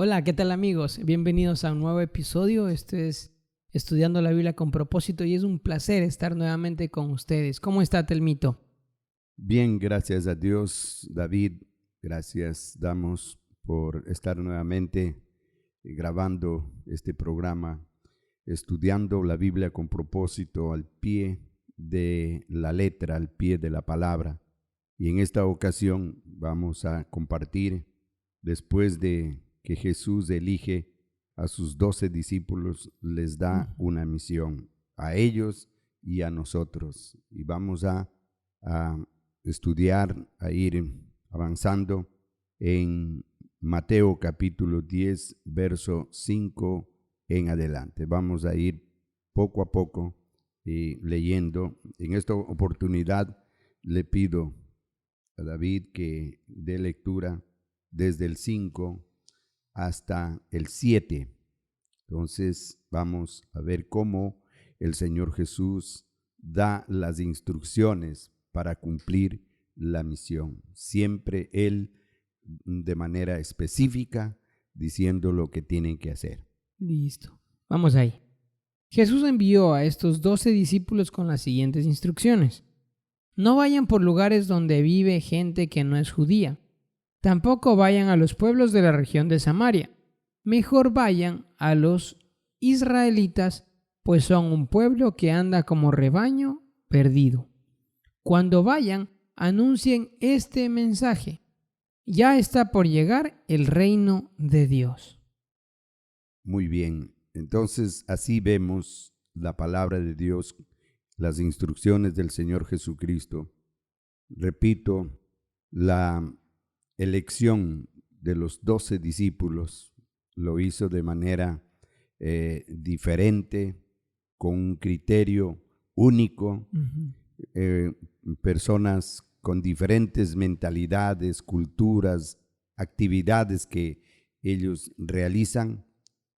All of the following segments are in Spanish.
Hola, ¿qué tal amigos? Bienvenidos a un nuevo episodio. Este es Estudiando la Biblia con propósito y es un placer estar nuevamente con ustedes. ¿Cómo está, Telmito? Bien, gracias a Dios, David. Gracias damos por estar nuevamente grabando este programa, estudiando la Biblia con propósito al pie de la letra, al pie de la palabra. Y en esta ocasión vamos a compartir, después de que Jesús elige a sus 12 discípulos, les da una misión a ellos y a nosotros. Y vamos a estudiar, a ir avanzando en Mateo capítulo 10, verso 5 en adelante. Vamos a ir poco a poco leyendo. En esta oportunidad le pido a David que dé lectura desde el 5 hasta el 7. Entonces vamos a ver cómo el Señor Jesús da las instrucciones para cumplir la misión. Siempre Él de manera específica diciendo lo que tienen que hacer. Listo, vamos ahí. Jesús envió a estos 12 discípulos con las siguientes instrucciones. No vayan por lugares donde vive gente que no es judía. Tampoco vayan a los pueblos de la región de Samaria. Mejor vayan a los israelitas, pues son un pueblo que anda como rebaño perdido. Cuando vayan, anuncien este mensaje. Ya está por llegar el reino de Dios. Muy bien, entonces así vemos la palabra de Dios, las instrucciones del Señor Jesucristo. Repito, la elección de los 12 discípulos lo hizo de manera diferente, con un criterio único, personas con diferentes mentalidades, culturas, actividades que ellos realizan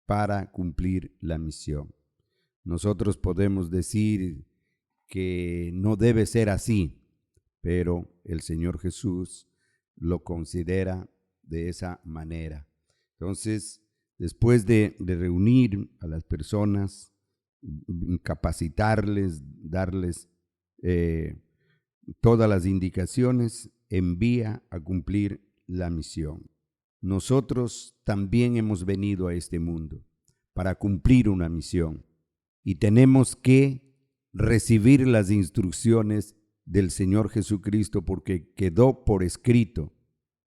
para cumplir la misión. Nosotros podemos decir que no debe ser así, pero el Señor Jesús lo considera de esa manera. Entonces, después de reunir a las personas, capacitarles, darles todas las indicaciones, envía a cumplir la misión. Nosotros también hemos venido a este mundo para cumplir una misión y tenemos que recibir las instrucciones del Señor Jesucristo, porque quedó por escrito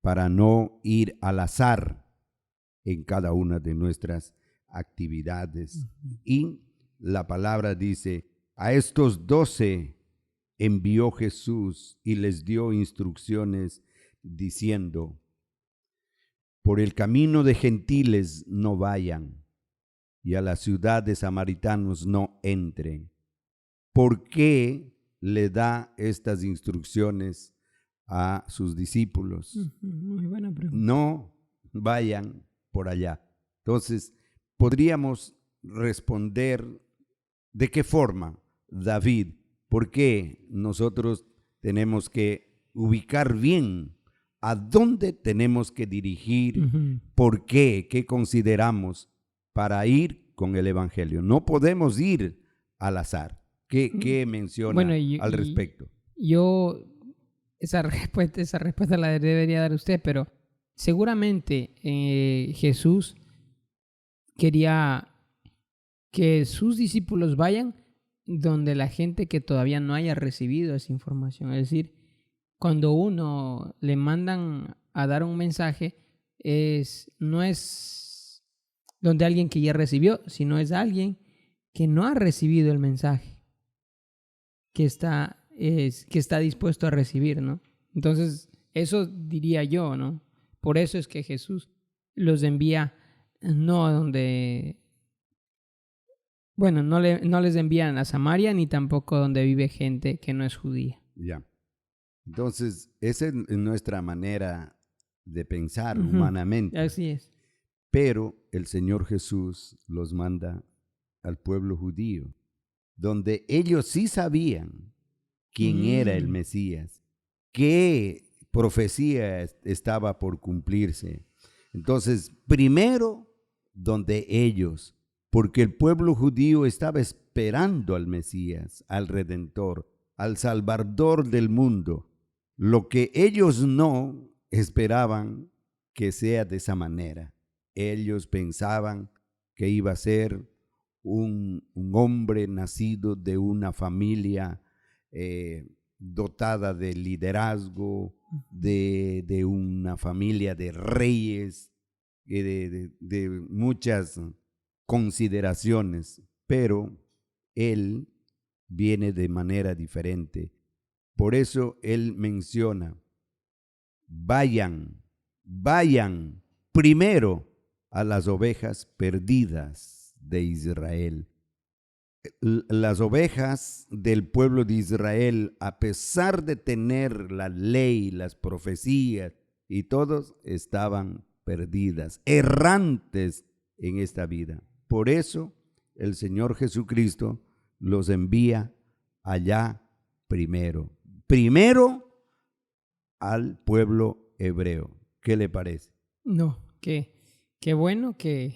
para no ir al azar en cada una de nuestras actividades. Y la palabra dice, a estos 12 envió Jesús y les dio instrucciones diciendo, por el camino de gentiles no vayan y a la ciudad de samaritanos no entren. ¿Por qué le da estas instrucciones a sus discípulos? Muy buena pregunta. No vayan por allá. Entonces, podríamos responder de qué forma, David, por qué nosotros tenemos que ubicar bien a dónde tenemos que dirigir, por qué consideramos para ir con el Evangelio. No podemos ir al azar. ¿Qué menciona al respecto? Yo esa respuesta la debería dar usted, pero seguramente Jesús quería que sus discípulos vayan donde la gente que todavía no haya recibido esa información. Es decir, cuando uno le mandan a dar un mensaje, no es donde alguien que ya recibió, sino es alguien que no ha recibido el mensaje, que está dispuesto a recibir, ¿no? Entonces, eso diría yo, ¿no? Por eso es que Jesús los envía no a donde... Bueno, no les envían a Samaria ni tampoco donde vive gente que no es judía. Ya. Entonces, esa es nuestra manera de pensar humanamente. Así es. Pero el Señor Jesús los manda al pueblo judío, donde ellos sí sabían quién era el Mesías, qué profecía estaba por cumplirse. Entonces, primero donde ellos, porque el pueblo judío estaba esperando al Mesías, al Redentor, al Salvador del mundo. Lo que ellos no esperaban que sea de esa manera. Ellos pensaban que iba a ser un hombre nacido de una familia dotada de liderazgo, de una familia de reyes, de muchas consideraciones, pero él viene de manera diferente. Por eso él menciona, vayan primero a las ovejas perdidas de Israel. Las ovejas del pueblo de Israel, a pesar de tener la ley, las profecías y todos, estaban perdidas, errantes en esta vida. Por eso el Señor Jesucristo los envía allá primero al pueblo hebreo. ¿Qué le parece? No, qué bueno que,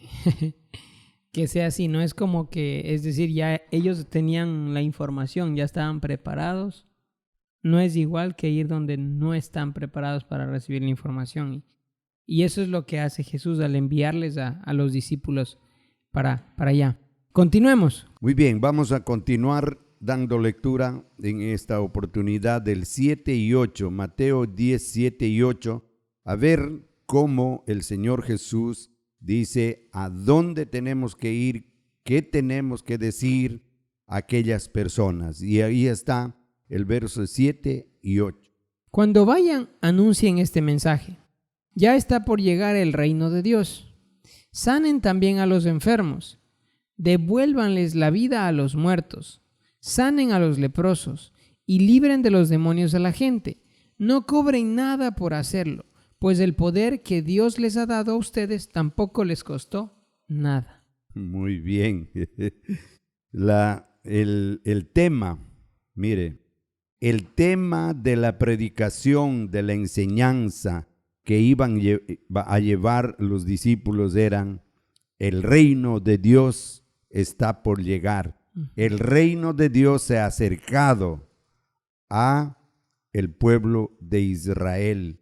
que sea así. No es como que, es decir, ya ellos tenían la información, ya estaban preparados. No es igual que ir donde no están preparados para recibir la información. Y eso es lo que hace Jesús al enviarles a los discípulos para allá. Continuemos. Muy bien, vamos a continuar dando lectura en esta oportunidad del 7 y 8, Mateo 10, 7 y 8, a ver cómo el Señor Jesús dice a dónde tenemos que ir, qué tenemos que decir a aquellas personas. Y ahí está el verso 7 y 8. Cuando vayan, anuncien este mensaje. Ya está por llegar el reino de Dios. Sanen también a los enfermos. Devuélvanles la vida a los muertos. Sanen a los leprosos y libren de los demonios a la gente. No cobren nada por hacerlo, pues el poder que Dios les ha dado a ustedes tampoco les costó nada. Muy bien. El tema, mire, el tema de la predicación, de la enseñanza que iban a llevar los discípulos eran: el reino de Dios está por llegar. El reino de Dios se ha acercado a el pueblo de Israel.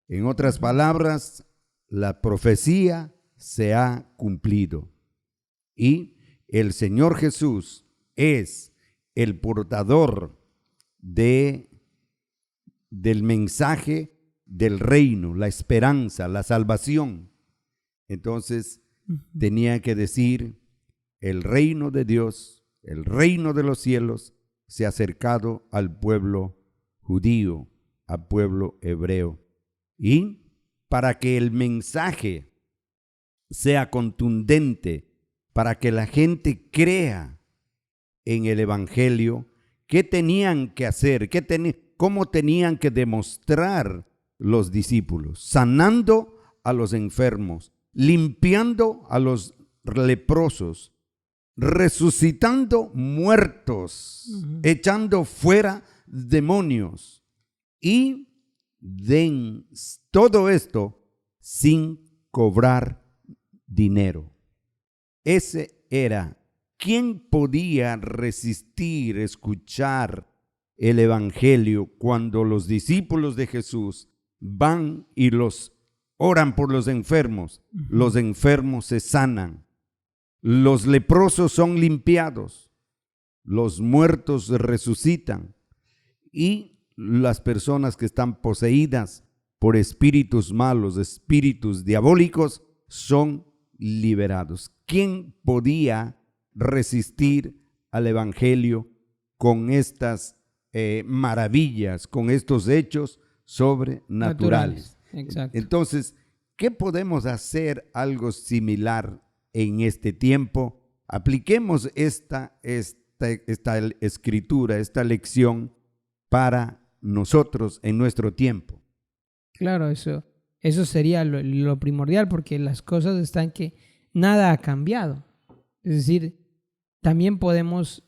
En otras palabras, la profecía se ha cumplido y el Señor Jesús es el portador del mensaje del reino, la esperanza, la salvación. Entonces tenía que decir: el reino de Dios, el reino de los cielos se ha acercado al pueblo judío, al pueblo hebreo. Y para que el mensaje sea contundente, para que la gente crea en el evangelio, ¿qué tenían que hacer? ¿Cómo tenían que demostrar los discípulos? Sanando a los enfermos, limpiando a los leprosos, resucitando muertos, echando fuera demonios, y den todo esto sin cobrar dinero. Ese era. ¿Quién podía resistir escuchar el evangelio cuando los discípulos de Jesús van y los oran por los enfermos? Los enfermos se sanan, los leprosos son limpiados, los muertos resucitan y las personas que están poseídas por espíritus malos, espíritus diabólicos, son liberados. ¿Quién podía resistir al evangelio con estas maravillas, con estos hechos sobrenaturales? Exacto. Entonces, ¿qué podemos hacer algo similar en este tiempo? Apliquemos esta escritura, esta lección para nosotros en nuestro tiempo. Claro, eso sería lo primordial, porque las cosas están que nada ha cambiado. Es decir, también podemos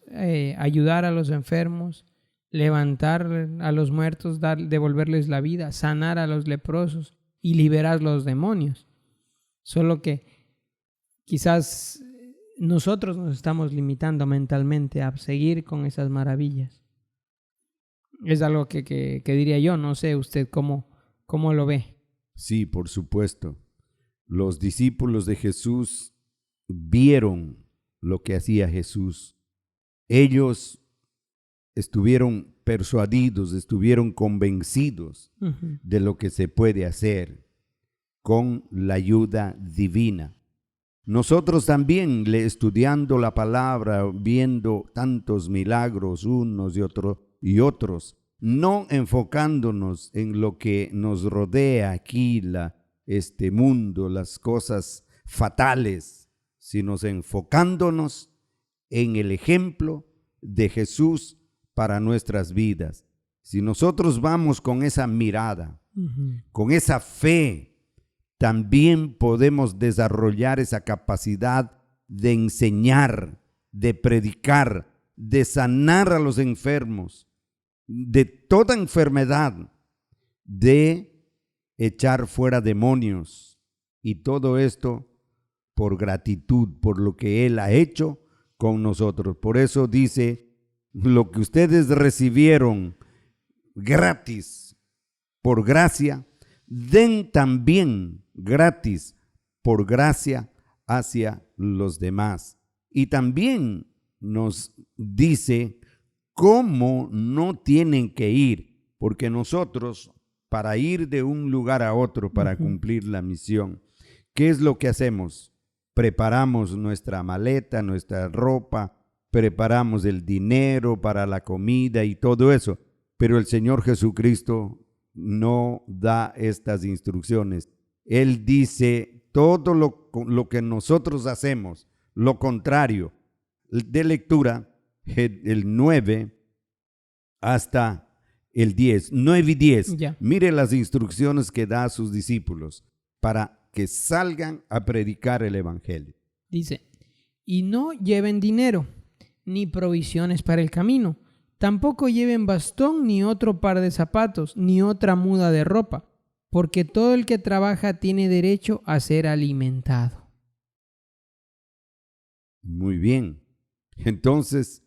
ayudar a los enfermos, levantar a los muertos, devolverles la vida, sanar a los leprosos y liberar a los demonios. Solo que quizás nosotros nos estamos limitando mentalmente a seguir con esas maravillas. Es algo que diría yo, no sé usted cómo lo ve. Sí, por supuesto. Los discípulos de Jesús vieron lo que hacía Jesús. Ellos estuvieron persuadidos, estuvieron convencidos de lo que se puede hacer con la ayuda divina. Nosotros también, estudiando la palabra, viendo tantos milagros unos y otros, no enfocándonos en lo que nos rodea aquí, este mundo, las cosas fatales, sino enfocándonos en el ejemplo de Jesús para nuestras vidas. Si nosotros vamos con esa mirada, con esa fe, también podemos desarrollar esa capacidad de enseñar, de predicar, de sanar a los enfermos, de toda enfermedad, de echar fuera demonios, y todo esto por gratitud, por lo que Él ha hecho con nosotros. Por eso dice, lo que ustedes recibieron gratis, por gracia, den también gratis, por gracia, hacia los demás. Y también nos dice cómo no tienen que ir, porque nosotros, para ir de un lugar a otro, para cumplir la misión, ¿qué es lo que hacemos? Preparamos nuestra maleta, nuestra ropa, preparamos el dinero para la comida y todo eso, pero el Señor Jesucristo no da estas instrucciones. Él dice todo lo que nosotros hacemos, lo contrario. De lectura, el 9 hasta el 10, 9 y 10. Ya. Mire las instrucciones que da a sus discípulos para que salgan a predicar el evangelio. Dice, y no lleven dinero, ni provisiones para el camino. Tampoco lleven bastón, ni otro par de zapatos, ni otra muda de ropa, porque todo el que trabaja tiene derecho a ser alimentado. Muy bien. Entonces,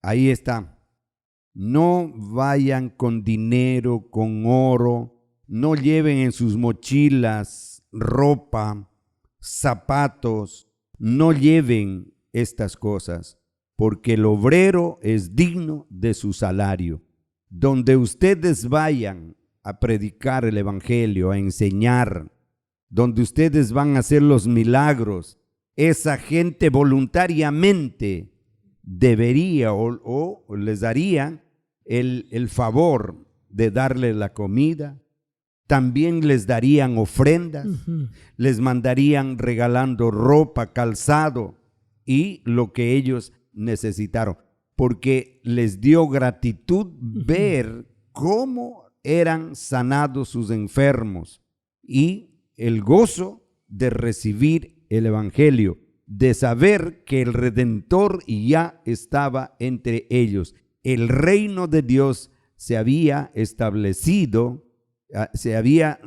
ahí está. No vayan con dinero, con oro, no lleven en sus mochilas ropa, zapatos, no lleven estas cosas, porque el obrero es digno de su salario. Donde ustedes vayan a predicar el evangelio, a enseñar, donde ustedes van a hacer los milagros, esa gente voluntariamente debería o les daría el favor de darle la comida. También les darían ofrendas, les mandarían regalando ropa, calzado y lo que ellos necesitaron, porque les dio gratitud ver cómo eran sanados sus enfermos y el gozo de recibir el evangelio, de saber que el Redentor ya estaba entre ellos. El reino de Dios se había establecido, se había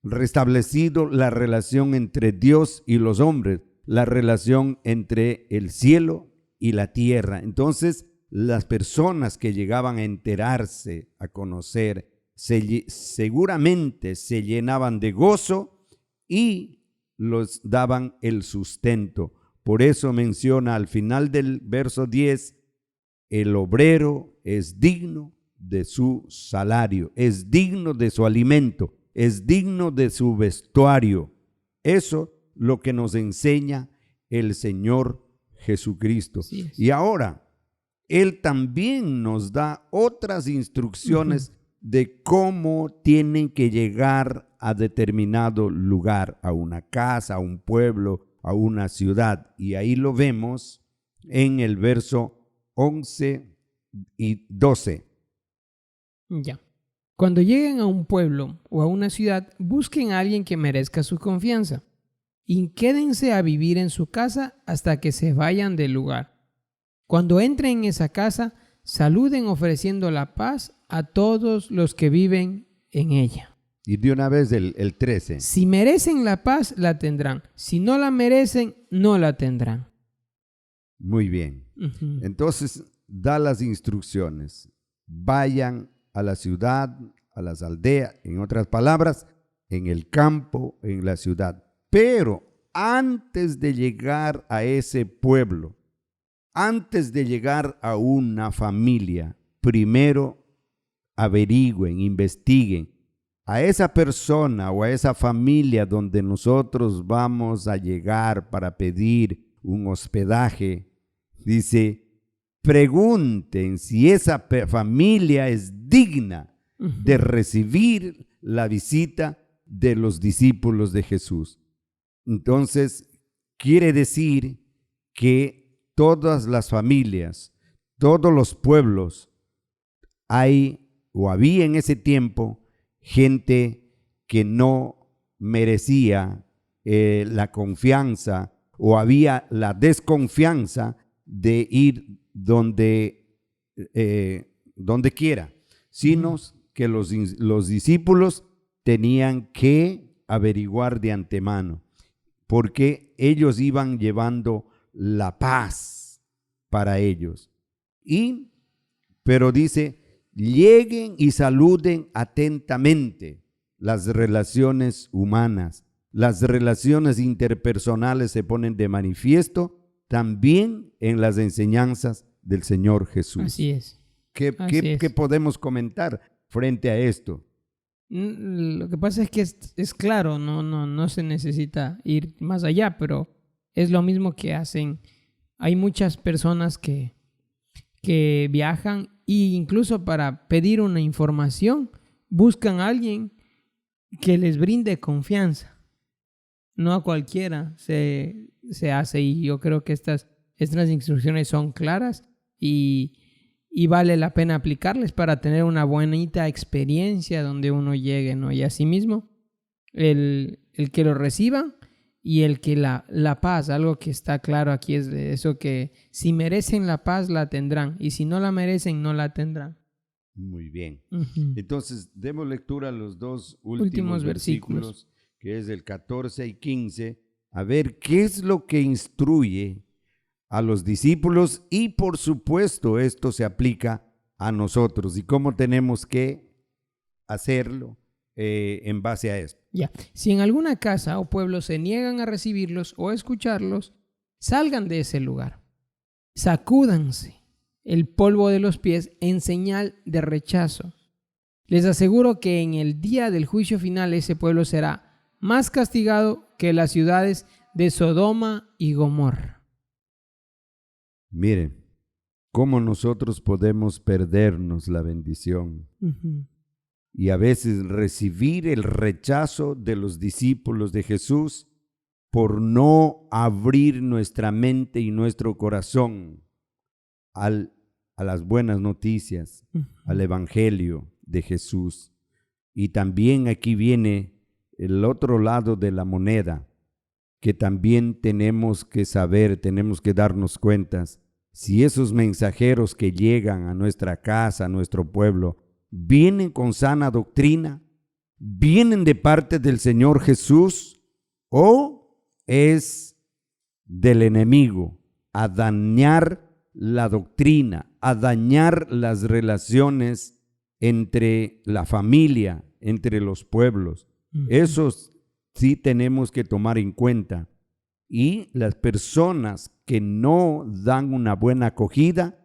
restablecido la relación entre Dios y los hombres, la relación entre el cielo y la tierra. Entonces, las personas que llegaban a enterarse, a conocer, seguramente se llenaban de gozo y los daban el sustento. Por eso menciona al final del verso 10, el obrero es digno de su salario, es digno de su alimento, es digno de su vestuario. Eso lo que nos enseña el Señor Jesucristo. Sí. Y ahora, Él también nos da otras instrucciones de cómo tienen que llegar a determinado lugar, a una casa, a un pueblo, a una ciudad. Y ahí lo vemos en el verso 11 y 12. Ya. Cuando lleguen a un pueblo o a una ciudad, busquen a alguien que merezca su confianza y quédense a vivir en su casa hasta que se vayan del lugar. Cuando entren en esa casa, saluden ofreciendo la paz a todos los que viven en ella. Y de una vez el 13. Si merecen la paz, la tendrán. Si no la merecen, no la tendrán. Muy bien. Ujú. Entonces da las instrucciones. Vayan a la ciudad, a las aldeas, en otras palabras, en el campo, en la ciudad. Pero antes de llegar a ese pueblo, antes de llegar a una familia, primero averigüen, investiguen a esa persona o a esa familia donde nosotros vamos a llegar para pedir un hospedaje. Dice, pregunten si esa familia es digna de recibir la visita de los discípulos de Jesús. Entonces, quiere decir que todas las familias, todos los pueblos, hay o había en ese tiempo gente que no merecía la confianza, o había la desconfianza de ir donde quiera, sino que los discípulos tenían que averiguar de antemano, porque ellos iban llevando la paz para ellos. Pero dice, lleguen y saluden atentamente. Las relaciones humanas, las relaciones interpersonales se ponen de manifiesto también en las enseñanzas del Señor Jesús. Así es. ¿Qué podemos comentar frente a esto? Lo que pasa es que es claro, no se necesita ir más allá, pero es lo mismo que hacen. Hay muchas personas que viajan e incluso para pedir una información buscan a alguien que les brinde confianza. No a cualquiera se hace, y yo creo que estas instrucciones son claras y vale la pena aplicarles para tener una bonita experiencia donde uno llegue, ¿no? Y asimismo, el que lo reciban y el que la paz, algo que está claro aquí es de eso, que si merecen la paz la tendrán y si no la merecen no la tendrán. Muy bien. Uh-huh. Entonces, demos lectura a los dos últimos versículos, que es el 14 y 15, a ver qué es lo que instruye a los discípulos, y por supuesto esto se aplica a nosotros y cómo tenemos que hacerlo en base a esto. Ya. Si en alguna casa o pueblo se niegan a recibirlos o a escucharlos, salgan de ese lugar. Sacúdanse el polvo de los pies en señal de rechazo. Les aseguro que en el día del juicio final ese pueblo será más castigado que las ciudades de Sodoma y Gomorra. Miren, cómo nosotros podemos perdernos la bendición. Uh-huh. Y a veces recibir el rechazo de los discípulos de Jesús por no abrir nuestra mente y nuestro corazón a las buenas noticias, al Evangelio de Jesús. Y también aquí viene el otro lado de la moneda, que también tenemos que saber, tenemos que darnos cuenta, si esos mensajeros que llegan a nuestra casa, a nuestro pueblo, vienen con sana doctrina, vienen de parte del Señor Jesús, o es del enemigo a dañar la doctrina, a dañar las relaciones entre la familia, entre los pueblos. Eso sí tenemos que tomar en cuenta. Y las personas que no dan una buena acogida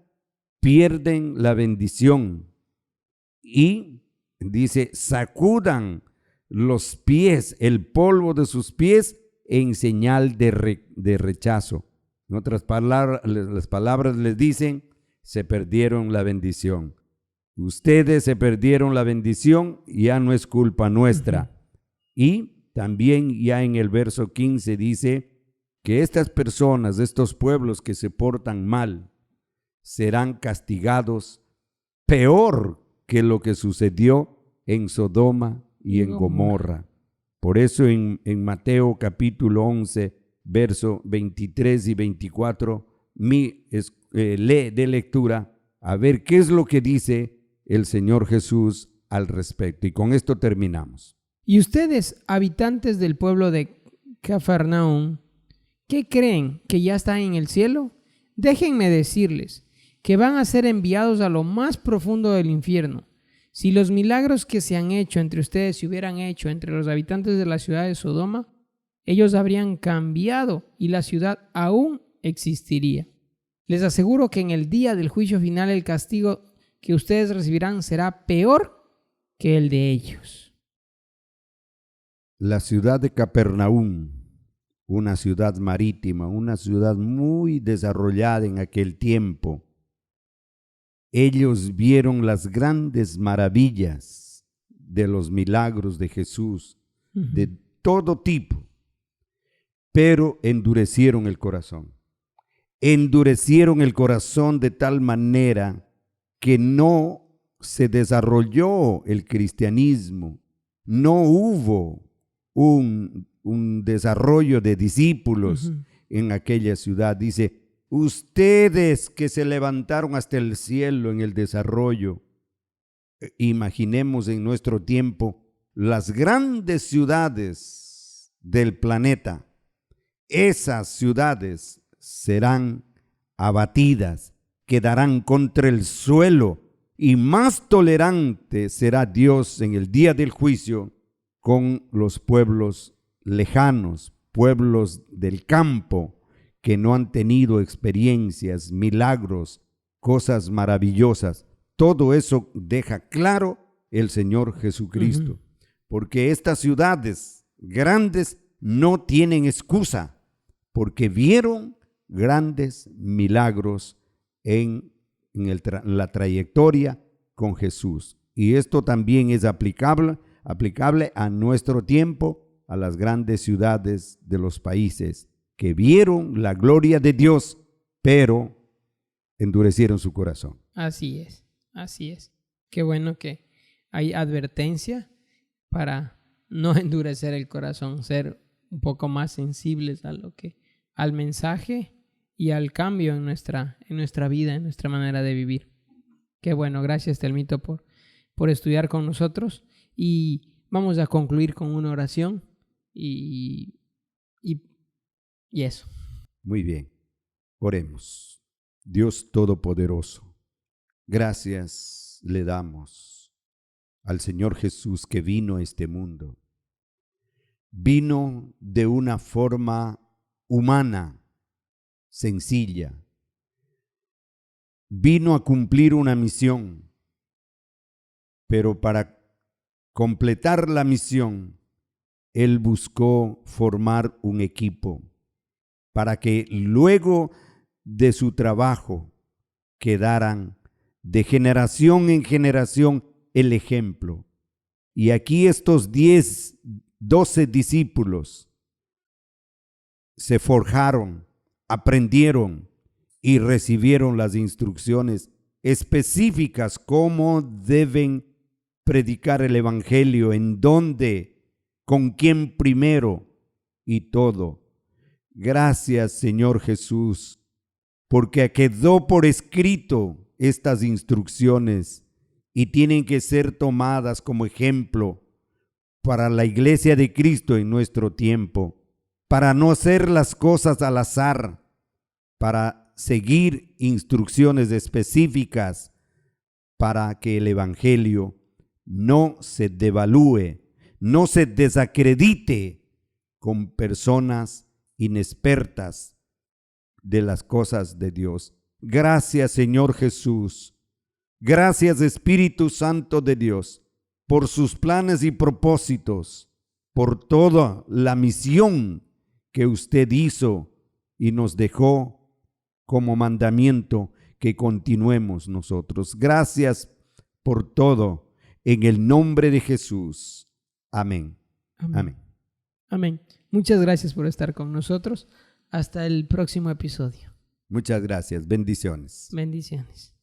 pierden la bendición. Y dice, sacudan los pies, el polvo de sus pies en señal de rechazo. En otras palabras, las palabras les dicen, se perdieron la bendición. Ustedes se perdieron la bendición, ya no es culpa nuestra. Y también ya en el verso 15 dice que estas personas, estos pueblos que se portan mal, serán castigados peor que lo que sucedió en Sodoma y en Gomorra. Por eso en Mateo capítulo 11, verso 23 y 24, lee de lectura a ver qué es lo que dice el Señor Jesús al respecto. Y con esto terminamos. Y ustedes, habitantes del pueblo de Cafarnaúm, ¿qué creen? ¿Que ya están en el cielo? Déjenme decirles que van a ser enviados a lo más profundo del infierno. Si los milagros que se han hecho entre ustedes se hubieran hecho entre los habitantes de la ciudad de Sodoma, ellos habrían cambiado y la ciudad aún existiría. Les aseguro que en el día del juicio final el castigo que ustedes recibirán será peor que el de ellos. La ciudad de Capernaum, una ciudad marítima, una ciudad muy desarrollada en aquel tiempo. Ellos vieron las grandes maravillas de los milagros de Jesús, de todo tipo, pero endurecieron el corazón. Endurecieron el corazón de tal manera que no se desarrolló el cristianismo, no hubo un desarrollo de discípulos en aquella ciudad. Dice, ustedes que se levantaron hasta el cielo en el desarrollo. Imaginemos en nuestro tiempo las grandes ciudades del planeta. Esas ciudades serán abatidas, quedarán contra el suelo, y más tolerante será Dios en el día del juicio con los pueblos lejanos, pueblos del campo, que no han tenido experiencias, milagros, cosas maravillosas. Todo eso deja claro el Señor Jesucristo, porque estas ciudades grandes no tienen excusa, porque vieron grandes milagros en la trayectoria con Jesús. Y esto también es aplicable a nuestro tiempo, a las grandes ciudades de los países que vieron la gloria de Dios, pero endurecieron su corazón. Así es, así es. Qué bueno que hay advertencia para no endurecer el corazón, ser un poco más sensibles al mensaje y al cambio en nuestra vida, en nuestra manera de vivir. Qué bueno, gracias Telmito por estudiar con nosotros, y vamos a concluir con una oración y eso. Muy bien, oremos. Dios Todopoderoso, gracias le damos al Señor Jesús que vino a este mundo. Vino de una forma humana, sencilla. Vino a cumplir una misión, pero para completar la misión, Él buscó formar un equipo para que luego de su trabajo quedaran de generación en generación el ejemplo. Y aquí estos 12 discípulos se forjaron, aprendieron y recibieron las instrucciones específicas cómo deben predicar el evangelio, en dónde, con quién primero y todo. Gracias, Señor Jesús, porque quedó por escrito estas instrucciones y tienen que ser tomadas como ejemplo para la iglesia de Cristo en nuestro tiempo, para no hacer las cosas al azar, para seguir instrucciones específicas para que el evangelio no se devalúe, no se desacredite con personas inexpertas de las cosas de Dios. Gracias, Señor Jesús. Gracias, Espíritu Santo de Dios, por sus planes y propósitos, por toda la misión que usted hizo y nos dejó como mandamiento que continuemos nosotros. Gracias por todo, en el nombre de Jesús. Amén. Amén. Amén. Muchas gracias por estar con nosotros. Hasta el próximo episodio. Muchas gracias. Bendiciones. Bendiciones.